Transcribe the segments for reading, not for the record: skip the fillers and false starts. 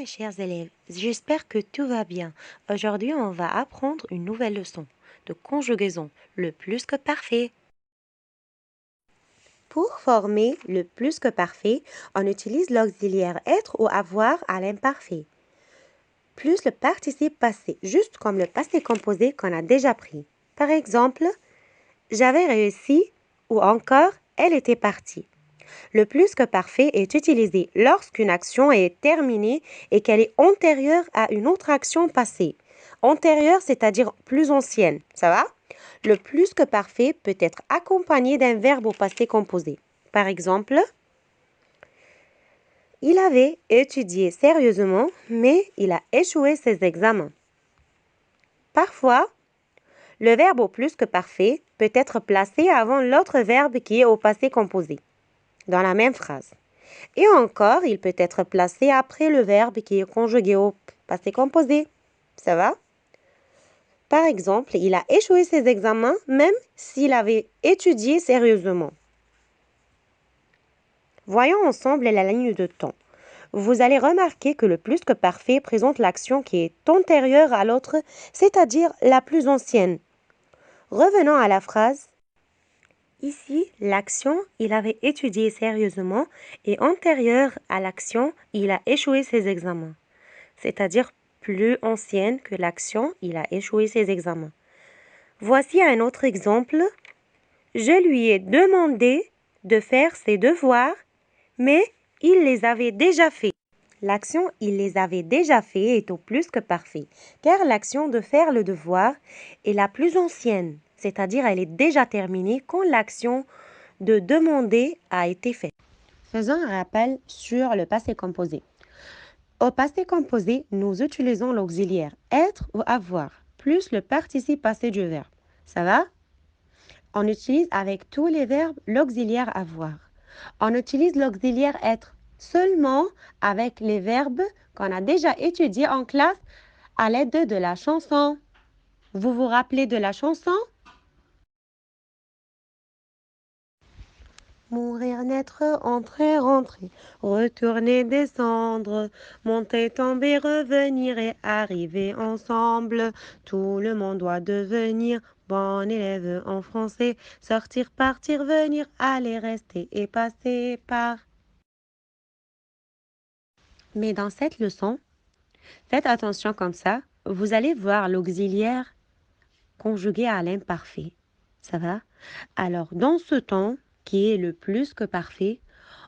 mes chers élèves, j'espère que tout va bien. Aujourd'hui, on va apprendre une nouvelle leçon de conjugaison, le plus que parfait. Pour former le plus que parfait, on utilise l'auxiliaire être ou avoir à l'imparfait, plus le participe passé, juste comme le passé composé qu'on a déjà pris. Par exemple, j'avais réussi ou encore elle était partie. Le plus que parfait est utilisé lorsqu'une action est terminée et qu'elle est antérieure à une autre action passée. Antérieure, c'est-à-dire plus ancienne. Ça va? Le plus que parfait peut être accompagné d'un verbe au passé composé. Par exemple, il avait étudié sérieusement, mais il a échoué ses examens. Parfois, le verbe au plus que parfait peut être placé avant l'autre verbe qui est au passé composé, dans la même phrase. Et encore, il peut être placé après le verbe qui est conjugué au passé composé. Ça va? Par exemple, il a échoué ses examens même s'il avait étudié sérieusement. Voyons ensemble la ligne de temps. Vous allez remarquer que le plus que parfait présente l'action qui est antérieure à l'autre, c'est-à-dire la plus ancienne. Revenons à la phrase. Ici, l'action « il avait étudié sérieusement » est antérieure à l'action « il a échoué ses examens », c'est-à-dire plus ancienne que l'action « il a échoué ses examens ». Voici un autre exemple. Je lui ai demandé de faire ses devoirs, mais il les avait déjà faits. L'action « il les avait déjà faits » est au plus que parfait, car l'action de faire le devoir est la plus ancienne, c'est-à-dire elle est déjà terminée quand l'action de demander a été faite. Faisons un rappel sur le passé composé. Au passé composé, nous utilisons l'auxiliaire être ou avoir, plus le participe passé du verbe. Ça va? On utilise avec tous les verbes l'auxiliaire avoir. On utilise l'auxiliaire être seulement avec les verbes qu'on a déjà étudiés en classe à l'aide de la chanson. Vous vous rappelez de la chanson? Mourir, naître, entrer, rentrer, retourner, descendre, monter, tomber, revenir et arriver ensemble. Tout le monde doit devenir bon élève en français, sortir, partir, venir, aller, rester et passer par. Mais dans cette leçon, faites attention comme ça, vous allez voir l'auxiliaire conjugué à l'imparfait. Ça va? Alors, dans ce temps, qui est le plus que parfait,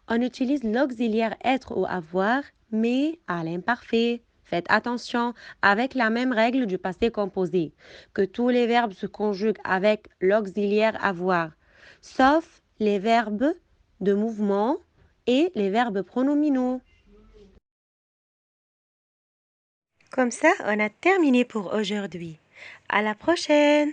on utilise l'auxiliaire être ou avoir, mais à l'imparfait. Faites attention, avec la même règle du passé composé, que tous les verbes se conjuguent avec l'auxiliaire avoir, sauf les verbes de mouvement et les verbes pronominaux. Comme ça, on a terminé pour aujourd'hui. À la prochaine!